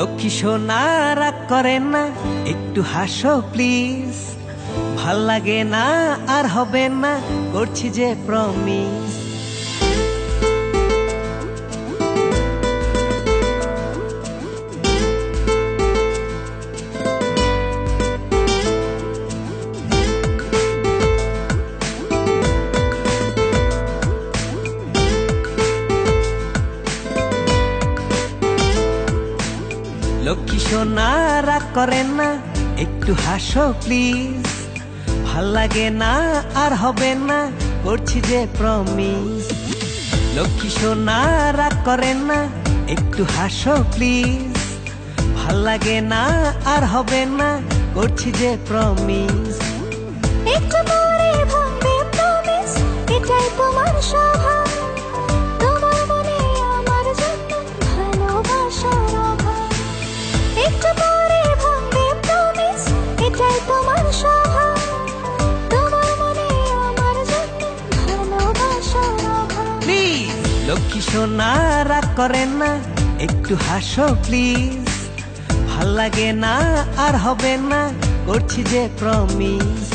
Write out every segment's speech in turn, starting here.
লক্ষ্মী সোনা রাগ করেন না, একটু হাসো প্লিজ। ভাল লাগে না আর হবে না, করছি যে প্রমিস। লক্ষ্মী সোনা রাগ করেন না, একটু হাসো প্লিজ। ভাল লাগে না আর হবে না, করছি যে প্রমিস। লক্ষ্মী সোনা রাগ করেন না, একটু হাসো প্লিজ। ভাল লাগে না আর হবে না, করছি যে প্রমিস। একটু পরে ভাঙবে প্রমিস, এটাই তোমার স্বভাব। তোমার মনে আমার জন্য ভালোবাসার অভাব। একটু পরে ভাঙবে প্রমিস, এটাই তোমার স্বভাব। তোমার মনে আমার জন্য ভালোবাসার অভাব। প্লিজ লক্ষ্মী সোনা রাগ করেন না, একটু হাসো প্লিজ। ভাল লাগে না আর হবে না, করছি যে প্রমিস।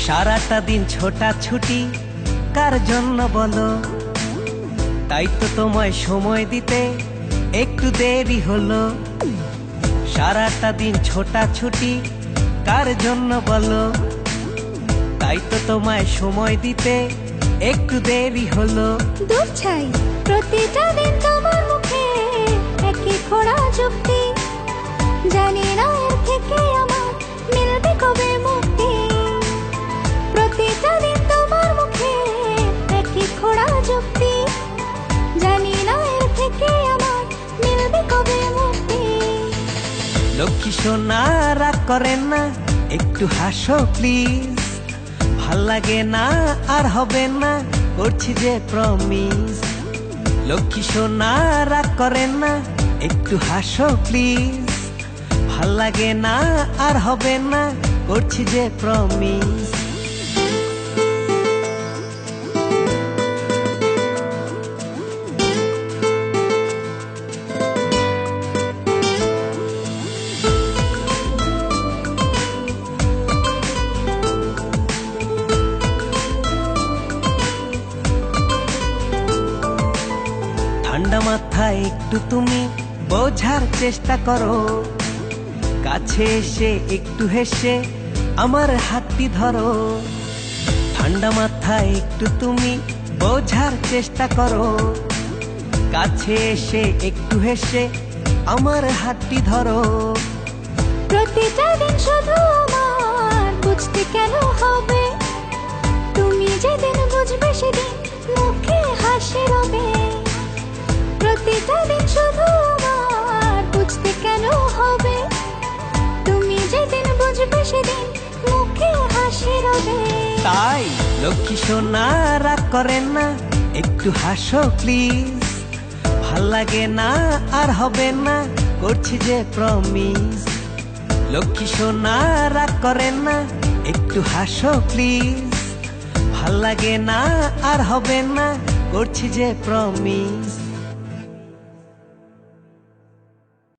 সারাটা দিন ছোটাছুটি কার জন্য বলো? তাই তো তোমায় সময় দিতে একটু দেরি হলো। সারাটা দিন ছোটাছুটি কার জন্য বলো? তাই তো তোমায় সময় দিতে একটু দেরি হলো। দূর ছাই প্রতিটা দিন তোমার মুখে একই খোড়া যুক্তি। জানি না এর থেকে আমার মিলবে কবে মুক্তি। প্রতিটা দিন তোমার মুখে একই খোড়া যুক্তি। জানি না এর থেকে আমার মিলবে কবে মুক্তি। লক্ষ্মী সোনা রাগ করেন না, একটু হাসো প্লিজ। ভাল লাগে না আর হবে না, করছি যে প্রমিস। লক্ষ্মী সোনা রাগ করেন না, একটু হাসো প্লিজ। ভাল লাগে না আর হবে না, করছি যে প্রমিস। ঠান্ডা মাথায় একটু তুমি বোঝার চেষ্টা করো। কাছে এসে একটু হেসে আমার হাতটি ধরো। ঠান্ডা মাথায় একটু তুমি বোঝার চেষ্টা করো। কাছে এসে একটু হেসে আমার হাতটি ধরো। প্রতিটা দিন শুধু আমার বুঝতে কেন হবে? তুমি যেদিন বুঝবে সেদিন মুখে হাসি রবে। প্রতিটা দিন শুধু আমার বুঝতে কেন হবে? তুমি যেদিন বুঝবে সেদিন মুখে হাসি রবে। তাই লক্ষ্মী সোনা রাগ করেন না, একটু হাসো প্লিজ। ভাল লাগে না আর হবে না, করছি যে প্রমিস। লক্ষ্মী সোনা রাগ করেন না, একটু হাসো প্লিজ। ভাল লাগে না আর হবে না, করছি যে প্রমিস।